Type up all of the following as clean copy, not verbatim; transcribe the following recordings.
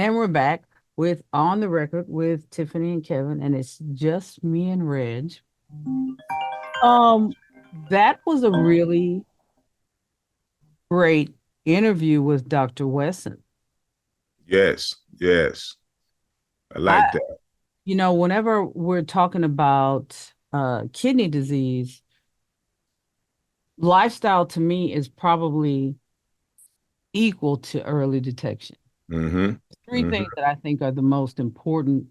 And we're back with On the Record with Tiffany and Kevin, and it's just me and Reg. Um, that was a really great interview with Dr. Wesson. Yes, yes. I I, like that. whenever we're talking about kidney disease, lifestyle to me is probably equal to early detection. Mm-hmm. Three Mm-hmm. things that I think are the most important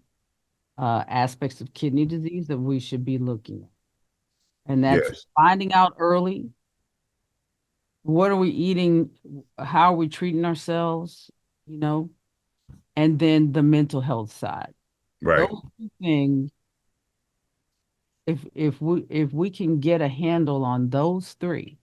aspects of kidney disease that we should be looking at. And that's Yes. finding out early, what are we eating, how are we treating ourselves, you know, and then the mental health side. Right. Those two things, if we can get a handle on those three,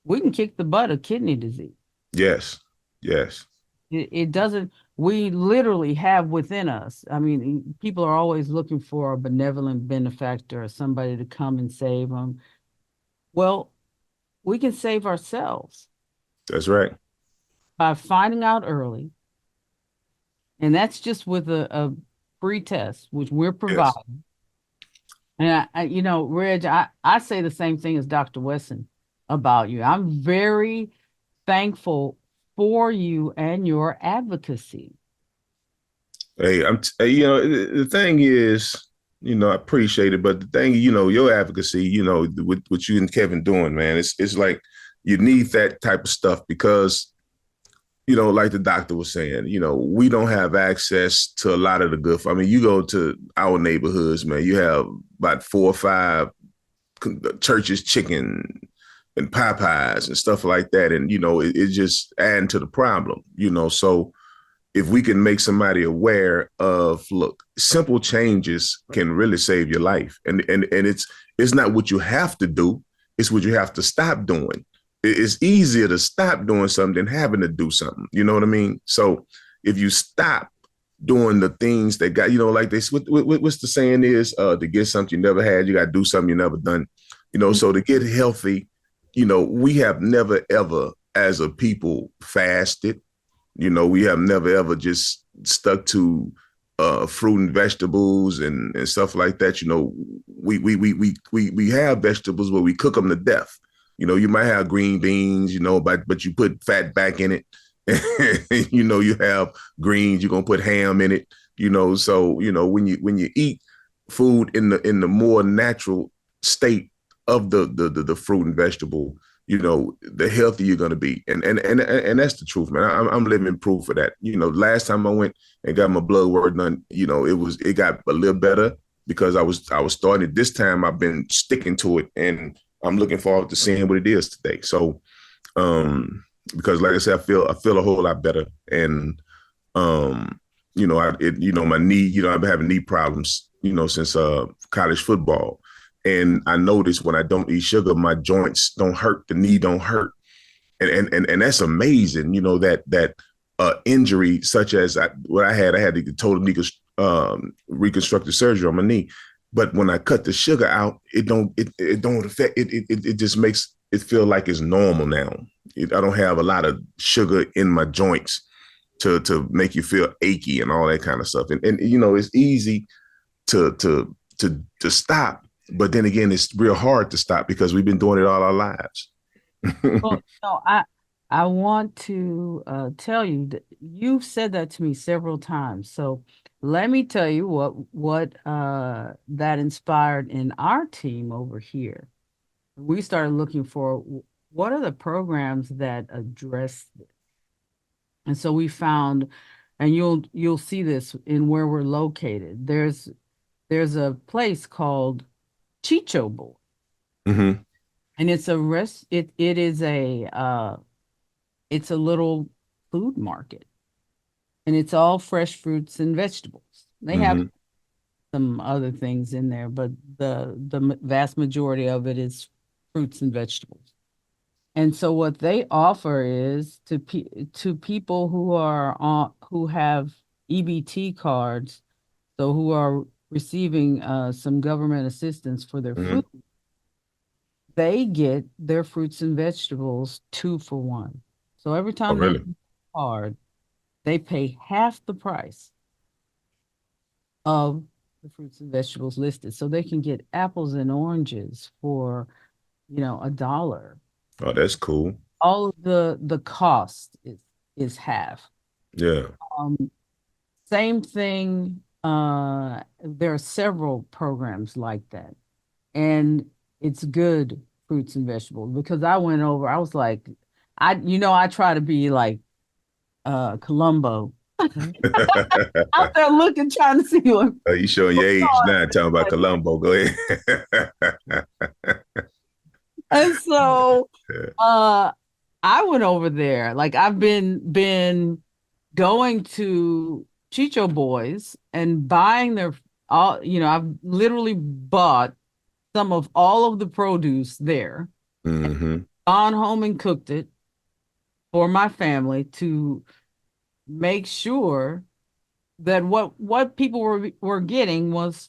we can kick the butt of kidney disease. Yes. Yes. It doesn't, we literally have within us. I mean, people are always looking for a benevolent benefactor or somebody to come and save them. Well, we can save ourselves That's right. by finding out early. And that's just with a free test, which we're Yes. providing. And Reg, I say the same thing as Dr. Wesson about you. I'm very thankful for you and your advocacy. Hey, the thing is, I appreciate it, but the thing, your advocacy, with what you and Kevin doing, man, it's like you need that type of stuff because, like the doctor was saying, we don't have access to a lot of the good. I mean, you go to our neighborhoods, man, you have about 4 or 5 churches, chicken and Popeyes and stuff like that. And, it's just adding to the problem, so if we can make somebody aware of, look, simple changes can really save your life. And it's not what you have to do, it's what you have to stop doing. It's easier to stop doing something than having to do something. You know what I mean? So if you stop doing the things that got, like this, what's the saying is, to get something you never had, you got to do something you never done. So to get healthy, we have never ever as a people fasted. We have never ever just stuck to fruit and vegetables and stuff like that. We have vegetables where we cook them to death. You might have green beans, but you put fat back in it. You have greens, you're gonna put ham in it. So when you eat food in the more natural state of the fruit and vegetable, the healthier you're gonna be, and that's the truth, man. I'm living proof of that. Last time I went and got my blood work done, it got a little better because I was starting it. This time I've been sticking to it, and I'm looking forward to seeing what it is today. So, because like I said, I feel a whole lot better, and my knee, I've been having knee problems, since college football. And I notice when I don't eat sugar, my joints don't hurt, the knee don't hurt. And that's amazing, that injury such as what I had the total knee reconstructive surgery on my knee. But when I cut the sugar out, it don't affect it just makes it feel like it's normal now. I don't have a lot of sugar in my joints to make you feel achy and all that kind of stuff. And it's easy to stop, but then again, it's real hard to stop because we've been doing it all our lives. Well, no, I want to tell you that you've said that to me several times. So let me tell you what that inspired in our team over here. We started looking for what are the programs that address this. And so we found, and you'll see this in where we're located. There's a place called Chicho Boy, Mm-hmm. and it is a it's a little food market, and it's all fresh fruits and vegetables. They have Mm-hmm. some other things in there, but the vast majority of it is fruits and vegetables. And so what they offer is to people who have EBT cards, so who are receiving some government assistance for their Mm-hmm. food, they get their fruits and vegetables 2 for 1. So every Oh, time they really? use a card, they pay half the price of the fruits and vegetables listed. So they can get apples and oranges for, $1. Oh, that's cool. All of the cost is half. Yeah. Um, Same thing. There are several programs like that, and it's good fruits and vegetables because I went over. I was like, I try to be like Columbo out there looking, trying to see what. You showing your age now, talking about Columbo. Go ahead. And so, I went over there. Like I've been going to Chicho Boys and buying their all. I've literally bought some of all of the produce there, Mm-hmm. gone home and cooked it for my family to make sure that what people were getting was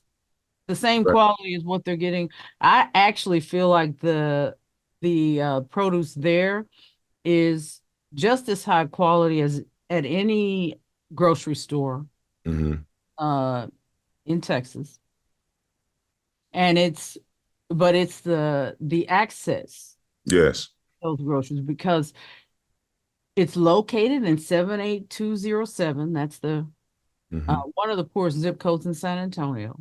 the same Right. quality as what they're getting. I actually feel like the produce there is just as high quality as at any grocery store Mm-hmm. uh in Texas. And it's the access Yes. to those groceries because it's located in 78207. That's the Mm-hmm. one of the poorest zip codes in San Antonio.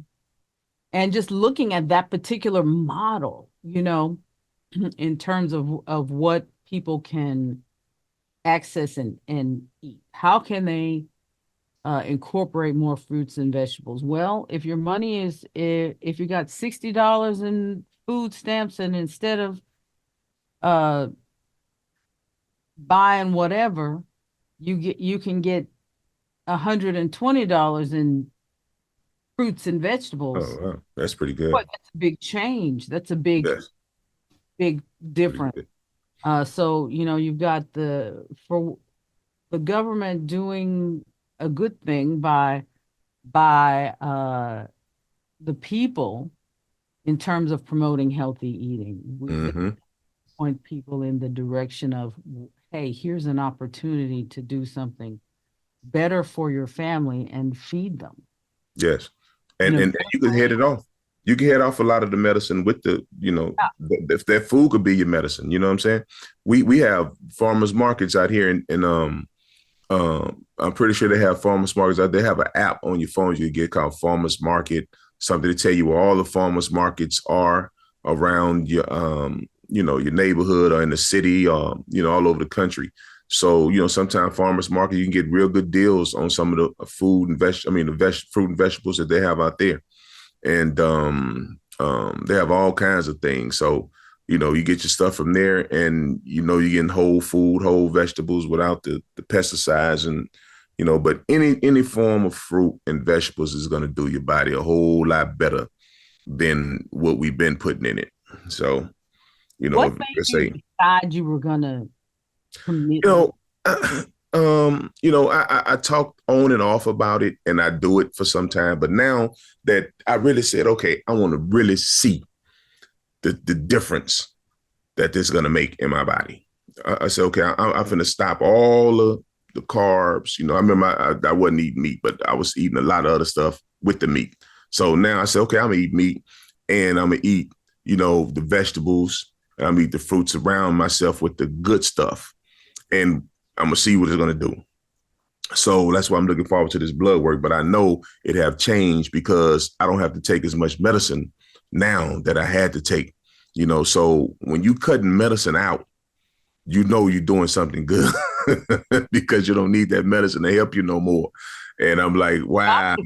And just looking at that particular model, in terms of what people can access and eat, how can they incorporate more fruits and vegetables? Well, if your money is if you got $60 in food stamps and instead of uh buying whatever, you can get $120 in fruits and Oh, vegetables. wow. That's pretty good. What? That's a big change. That's a big, Yes. big Pretty difference. good. So, you've got for the government doing a good thing by the people in terms of promoting healthy eating. They Mm-hmm. point people in the direction of, hey, here's an opportunity to do something better for your family and feed them Yes. in And, a and better you can head way. it off. You can head off a lot of the medicine with if that food could be your medicine. You know what I'm saying? We have farmers markets out here and I'm pretty sure they have farmers markets out. They have an app on your phone you get called Farmers Market, something to tell you where all the farmers markets are around your neighborhood or in the city or all over the country. So sometimes farmers market you can get real good deals on some of the food and fruit and vegetables that they have out there, and they have all kinds of things. So you get your stuff from there, and you're getting whole food, whole vegetables without the pesticides and but any form of fruit and vegetables is going to do your body a whole lot better than what we've been putting in it. So What made let's you say decide you were gonna commit? you know I talked on and off about it, and I do it for some time, but now that I really said, okay, I want to really see the difference that this is going to make in my body. I said, okay, I'm going to stop all the carbs. I remember I wasn't eating meat, but I was eating a lot of other stuff with the meat. So now I said, okay, I'm going to eat meat, and I'm going to eat, the vegetables, and I'm going to eat the fruits around myself with the good stuff. And I'm going to see what it's going to do. So that's why I'm looking forward to this blood work. But I know it have changed because I don't have to take as much medicine now that I had to take. So when you cutting medicine out, you're doing something good because you don't need that medicine to help you no more. And I'm like, wow,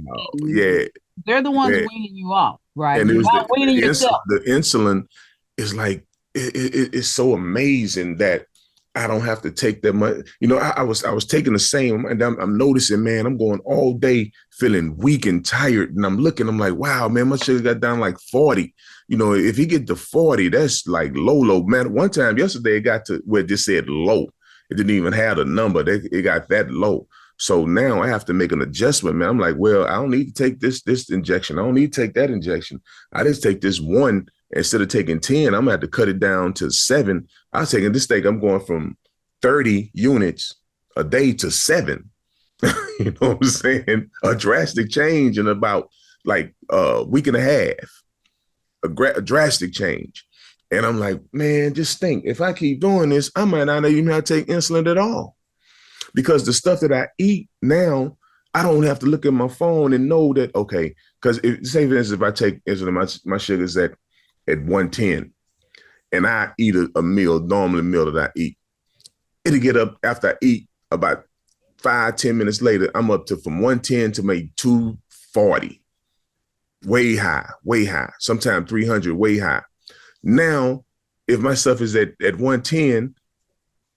yeah, They're the ones yeah. weaning you off, right? And it You're was not weaning yourself. the insulin is like it's so amazing that I don't have to take that much. I was taking the same, and I'm noticing, man, I'm going all day feeling weak and tired, and I'm like, wow, man, my sugar got down like 40. If you get to 40, that's like low, man. One time yesterday, it got to where it just said low. It didn't even have a number. It got that low. So now I have to make an adjustment, man. I'm like, well, I don't need to take this injection. I don't need to take that injection. I just take this one instead of taking 10. I'm gonna have to cut it down to 7. I was taking this thing. I'm going from 30 units a day to 7. You know what I'm saying? A drastic change in about like a week and a half, a drastic change. And I'm like, man, just think, if I keep doing this, I might not even have to take insulin at all. Because the stuff that I eat now, I don't have to look at my phone and know that, okay, because say for instance, if I take insulin, my sugar's at 110 and I eat a meal, normally a meal that I eat, it'll get up after I eat about 5, 10 minutes later, I'm up to from 110 to maybe 240. Way high. Sometimes 300, way high. Now, if my stuff is at 110,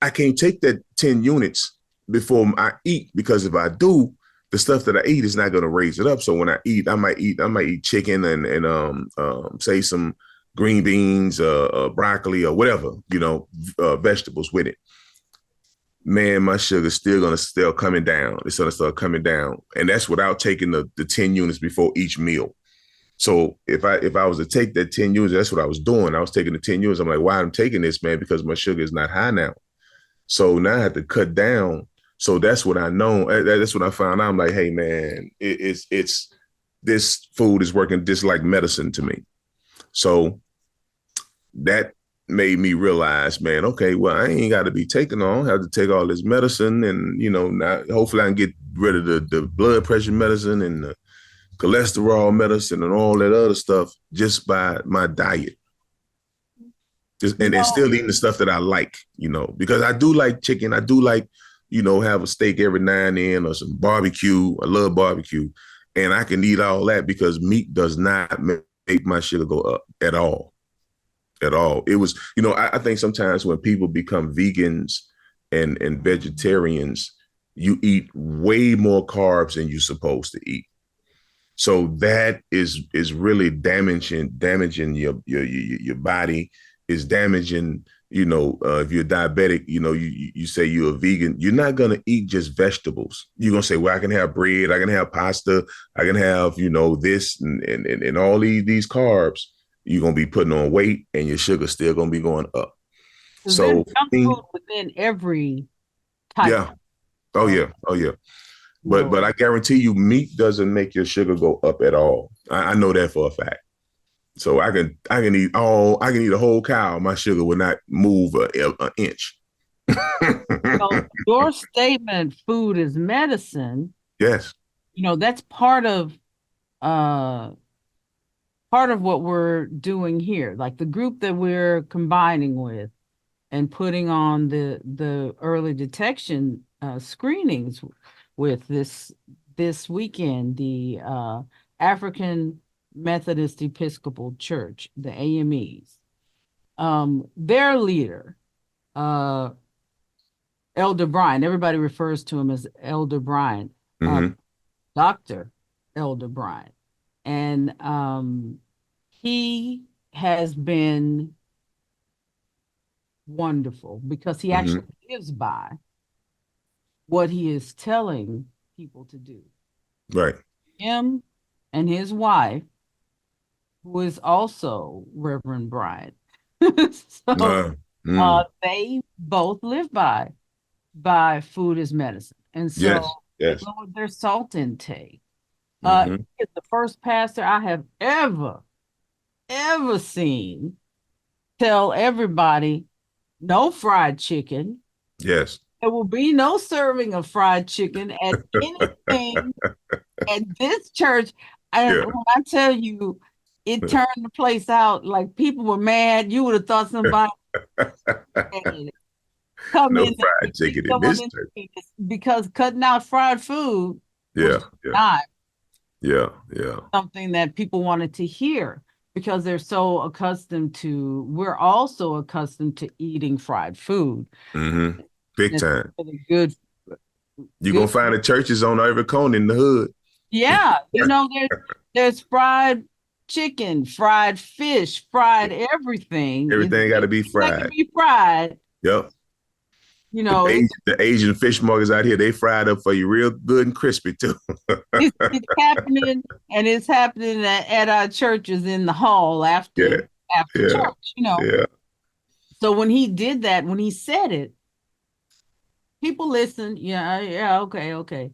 I can't take that 10 units before I eat, because if I do, the stuff that I eat is not going to raise it up. So when I eat, I might eat chicken and say some green beans, broccoli or whatever, vegetables with it. Man, my sugar's still coming down. It's gonna start coming down, and that's without taking the 10 units before each meal. So if I was to take that 10 units, that's what I was doing. I was taking the 10 units. I'm like, why I'm taking this, man? Because my sugar is not high now. So now I have to cut down. So that's what I know. That's what I found out. I'm like, hey, man, it's this food is working just like medicine to me. So that made me realize, man, okay, well, I ain't got to be taking on, have to take all this medicine. And, now hopefully I can get rid of the blood pressure medicine and the cholesterol medicine and all that other stuff just by my diet. And still eating the stuff that I like, because I do like chicken. I do like, have a steak every now and then or some barbecue. I love barbecue. And I can eat all that because meat does not make my sugar go up at all. At all. It was, I think sometimes when people become vegans and vegetarians, you eat way more carbs than you're supposed to eat. So that is really damaging your body, is damaging, if you're diabetic, you say you're a vegan, you're not going to eat just vegetables. You're going to say, well, I can have bread, I can have pasta, I can have, this and all these carbs. You're going to be putting on weight and your sugar's still going to be going up. So junk food within every type. Yeah. Oh, yeah. Oh, yeah. But I guarantee you, meat doesn't make your sugar go up at all. I know that for a fact. So I can eat a whole cow. My sugar will not move an inch. So your statement, food is medicine. Yes. That's part of what we're doing here. Like the group that we're combining with and putting on the early detection screenings with this weekend, the African Methodist Episcopal Church, the AMEs. Their leader, Elder Brian, everybody refers to him as Elder Brian, Dr. Elder Brian. And he has been wonderful because he actually lives by what he is telling people to do. Right. Him and his wife, who is also Reverend Brian. So they both live by food is medicine. And so yes. lower their salt intake. He is the first pastor I have ever seen tell everybody no fried chicken. Yes. There will be no serving of fried chicken at anything at this church. And when I tell you, it turned the place out like people were mad. You would have thought somebody come no in fried chicken in this church. Because cutting out fried food was not something that people wanted to hear, because they're so accustomed to, we're also accustomed to eating fried food. Big time. Really good. You're going to find the churches on every corner in the hood. Yeah. There's fried chicken, fried fish, fried everything. Everything got to be fried. Can be fried. Yep. The Asian fish markets out here, they fried up for you real good and crispy too. it's happening, and it's happening at our churches in the hall after church, Yeah. So when he did that, when he said it, people listened. Okay.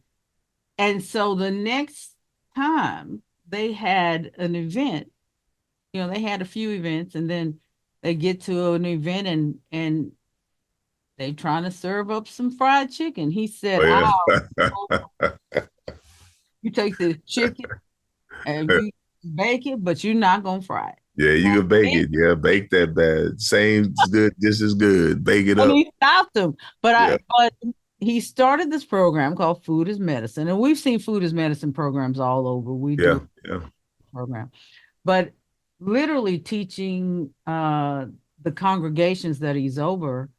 And so the next time they had an event, they had a few events, and then they get to an event and they trying to serve up some fried chicken. He said, Oh yeah. you take the chicken and you bake it, but you're not gonna fry it. Yeah, you can bake it. Yeah, bake that bad. Same good, just as good. Bake it And up. he stopped him. Yeah, But he started this program called Food is Medicine. And we've seen food is medicine programs all over. We do yeah, a yeah. program. But literally teaching the congregations that he's over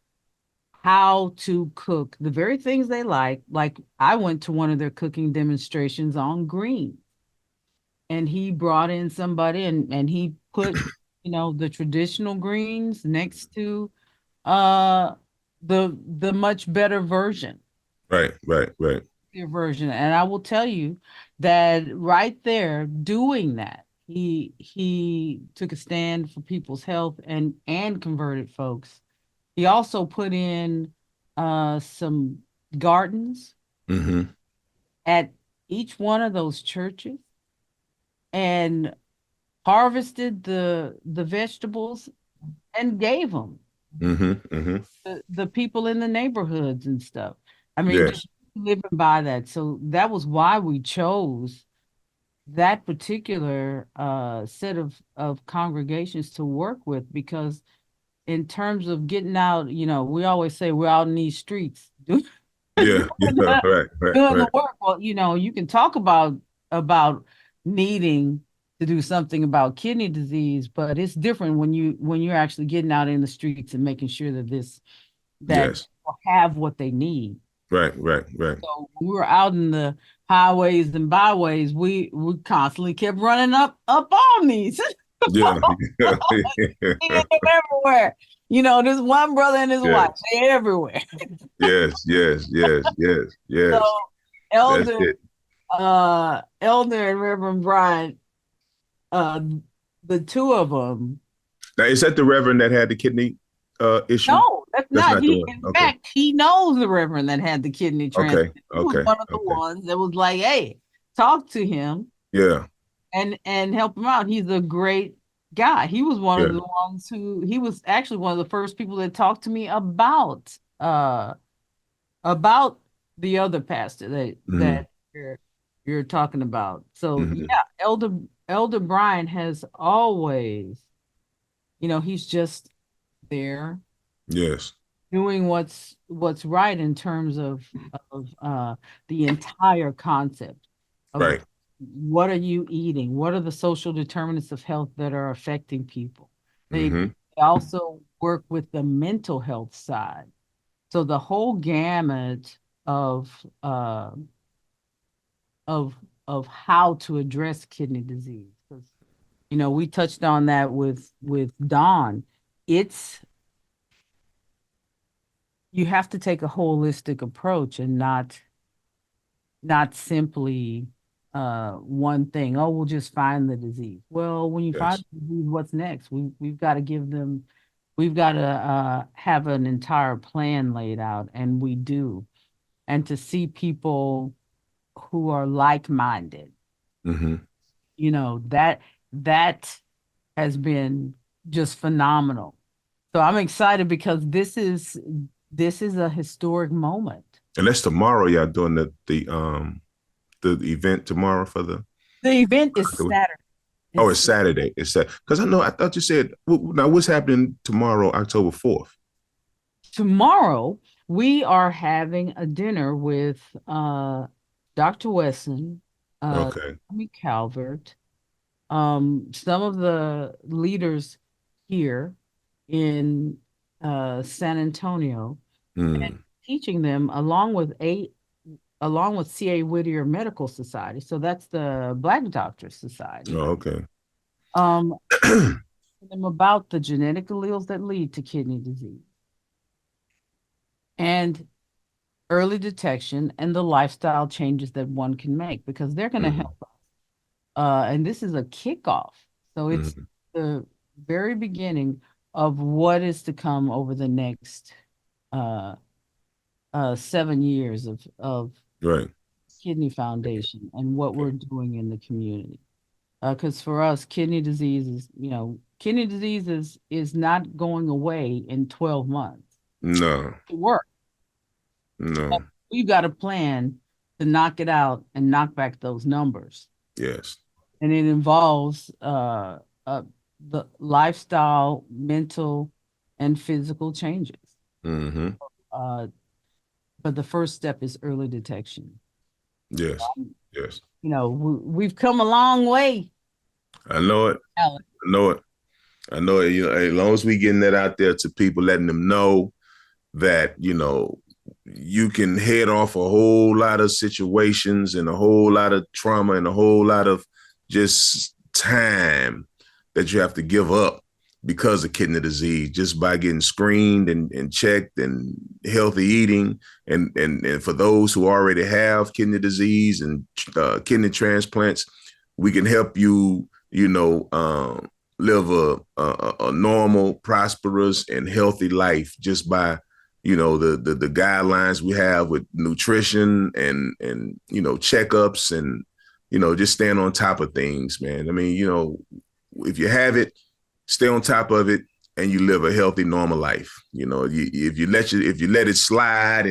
how to cook the very things they like. Like I went to one of their cooking demonstrations on green, and he brought in somebody and he put, the traditional greens next to uh the much better version, Right, right, right. your version. And I will tell you that right there doing that, he took a stand for people's health and converted folks. He also put in some gardens Mm-hmm. at each one of those churches and harvested the vegetables and gave them Mm-hmm. Mm-hmm. the people in the neighborhoods and stuff. I mean, Yes. just living by that. So that was why we chose that particular set of congregations to work with, because in terms of getting out, we always say we're out in these streets doing Yeah. Yeah. the, Right. Right. doing the Right. work. Well, you can talk about needing to do something about kidney disease, but it's different when you're actually getting out in the streets and making sure that Yes. people have what they need. Right. Right. Right. So when we were out in the highways and byways, we constantly kept running up on these. Yeah. Seeing them everywhere. There's one brother and his wife. Yes. They're everywhere. Yes. Yes. Yes. Yes. So Yes. That's Elder, it. Elder and Reverend Brian, uh, the two of them. Now, is that the Reverend that had the kidney issue? No, that's That's not. not the He, one. in Okay. fact, he knows the Reverend that had the kidney Okay. transplant. He was Okay. one of the Okay. ones that was like, "Hey, talk to him Yeah. and help him out. He's a great guy." He was one of Yeah. the ones who he was actually one of the first people that talked to me about the other pastor that Mm-hmm. you're talking about. So Mm-hmm. yeah, Elder Brian has always, he's just there Yes. doing what's right in terms of the entire concept of Right. what are you eating? What are the social determinants of health that are affecting people? They Mm-hmm. also work with the mental health side. So the whole gamut of uh, of of how to address kidney disease. Because we touched on that with Don. It's You have to take a holistic approach and not simply one thing. Oh, we'll just find the disease. Well, when you find Yes. the disease, what's next? We've got to have an entire plan laid out, and we do. And to see people who are like-minded, Mm-hmm. that has been just phenomenal. So I'm excited because this is a historic moment. And that's tomorrow. Y'all doing the event tomorrow for the. The event is Saturday. Oh, It's it's Saturday. It's that because I thought you said now what's happening tomorrow, October 4th. tomorrow. We are having a dinner with Dr. Wesson, Okay. Tommy Calvert, some of the leaders here in San Antonio, and Mm. teaching them along with C.A. Whittier Medical Society. So that's the Black Doctor Society. Oh, okay. Um, them about the genetic alleles that lead to kidney disease and early detection and the lifestyle changes that one can make, because they're going to Mm-hmm. help. And this is a kickoff. So it's Mm-hmm. the very beginning of what is to come over the next uh 7 years of Right. Kidney Foundation and what we're doing in the community. Because for us, kidney disease is not going away in 12 months. No, It works. no, We've got a plan to knock it out and knock back those numbers. yes. And it involves the lifestyle, mental, and physical changes. Mm-hmm. Uh, but the first step is early detection. Yes. Yes. We've come a long way, I know it. Alex. I know it. I know it. As long as we getting that out there to people, letting them know that, you can head off a whole lot of situations and a whole lot of trauma and a whole lot of just time that you have to give up because of kidney disease, just by getting screened and checked and healthy eating. And for those who already have kidney disease and kidney transplants, we can help you, live a normal, prosperous, and healthy life just by, the guidelines we have with nutrition and checkups and, just staying on top of things, man. I mean, if you have it, stay on top of it, and you live a healthy, normal life. If you let it slide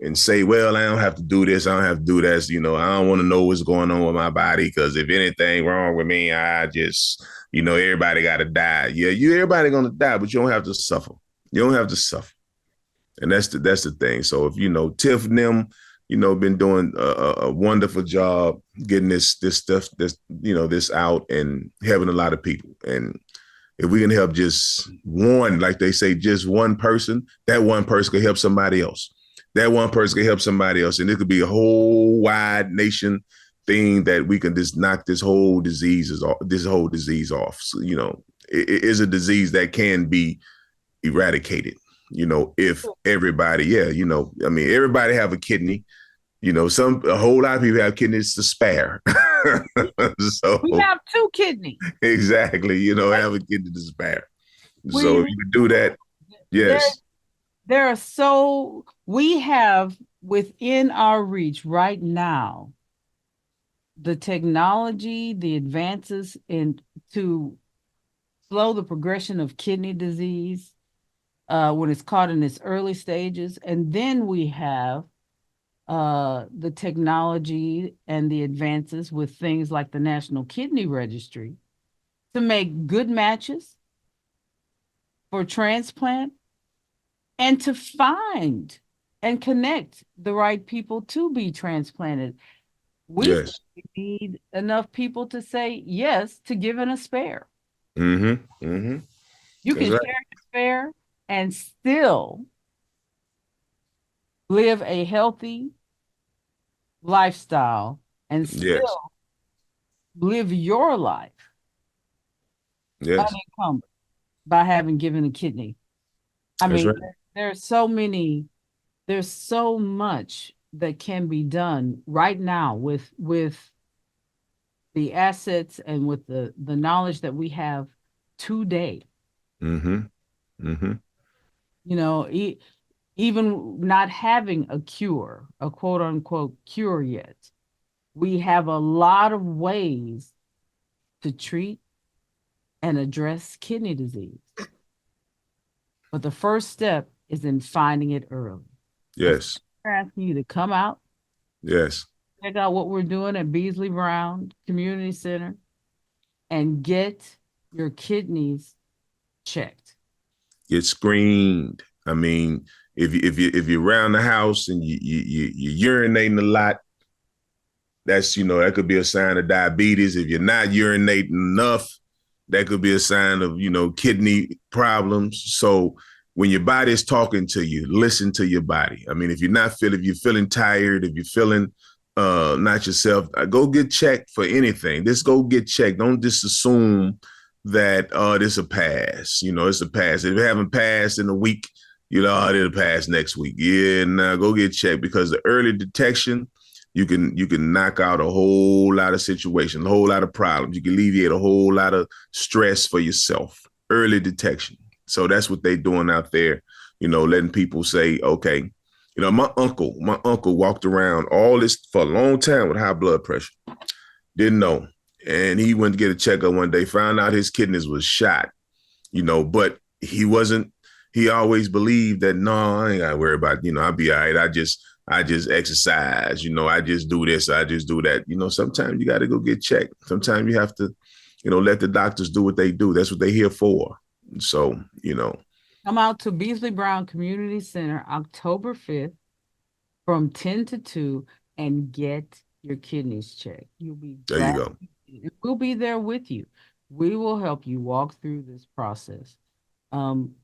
and say, well, I don't have to do this, I don't have to do that. I don't want to know what's going on with my body, because if anything wrong with me, I just, everybody got to die. Yeah, everybody gonna die, but you don't have to suffer. You don't have to suffer, and that's the thing. So if Tiff and them, been doing a wonderful job getting this stuff, this out and helping a lot of people. And if we can help just one, like they say, just one person, that one person could help somebody else. That one person could help somebody else. And it could be a whole wide nation thing that we can just knock this whole disease off. So, it is a disease that can be eradicated, if everybody, everybody have a kidney. A whole lot of people have kidneys to spare. So we have two kidneys. Exactly. Have a kidney to spare. So if you do that, yes. We have within our reach right now the technology, the advances to slow the progression of kidney disease when it's caught in its early stages. And then we have the technology and the advances with things like the National Kidney Registry to make good matches for transplant and to find and connect the right people to be transplanted. We need enough people to say yes to giving a spare. Mm-hmm. Mm-hmm. You can share a spare and still live a healthy lifestyle and still live your life unencumbered by having given a kidney. I mean, there's so much that can be done right now with the assets and with the knowledge that we have today. Mm-hmm. Mm-hmm. Even not having a cure, a quote unquote cure yet, we have a lot of ways to treat and address kidney disease. But the first step is in finding it early. Yes. We're asking you to come out. Yes. Check out what we're doing at Beasley Brown Community Center and get your kidneys checked. Get screened. I mean, if you're around the house and you're urinating a lot, that's, that could be a sign of diabetes. If you're not urinating enough, that could be a sign of, kidney problems. So when your body is talking to you, listen to your body. I mean, if you're feeling tired, if you're feeling not yourself, go get checked for anything. Just go get checked. Don't just assume that, this will pass. It's a pass. If it haven't passed in a week, it'll pass next week. Yeah, now go get checked, because the early detection, you can knock out a whole lot of situations, a whole lot of problems. You can alleviate a whole lot of stress for yourself. Early detection. So that's what they're doing out there, letting people say, okay, You know, my uncle walked around all this for a long time with high blood pressure. Didn't know. And he went to get a checkup one day, found out his kidneys was shot, but he wasn't, he always believed that, no, I ain't gotta worry about, I'll be all right. I just exercise, I just do this, I just do that. Sometimes you gotta go get checked. Sometimes you have to, let the doctors do what they do. That's what they're here for. So, Come out to Beasley Brown Community Center October 5th from 10 to 2 and get your kidneys checked. You'll be there you glad. go. We'll be there with you. We will help you walk through this process. Um,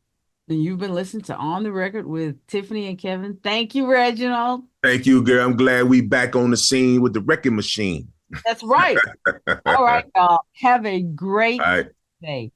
and you've been listening to On the Record with Tiffany and Kevin. Thank you, Reginald. Thank you, girl. I'm glad we back on the scene with the wrecking machine. That's right. All right, y'all. Have a great All right. day.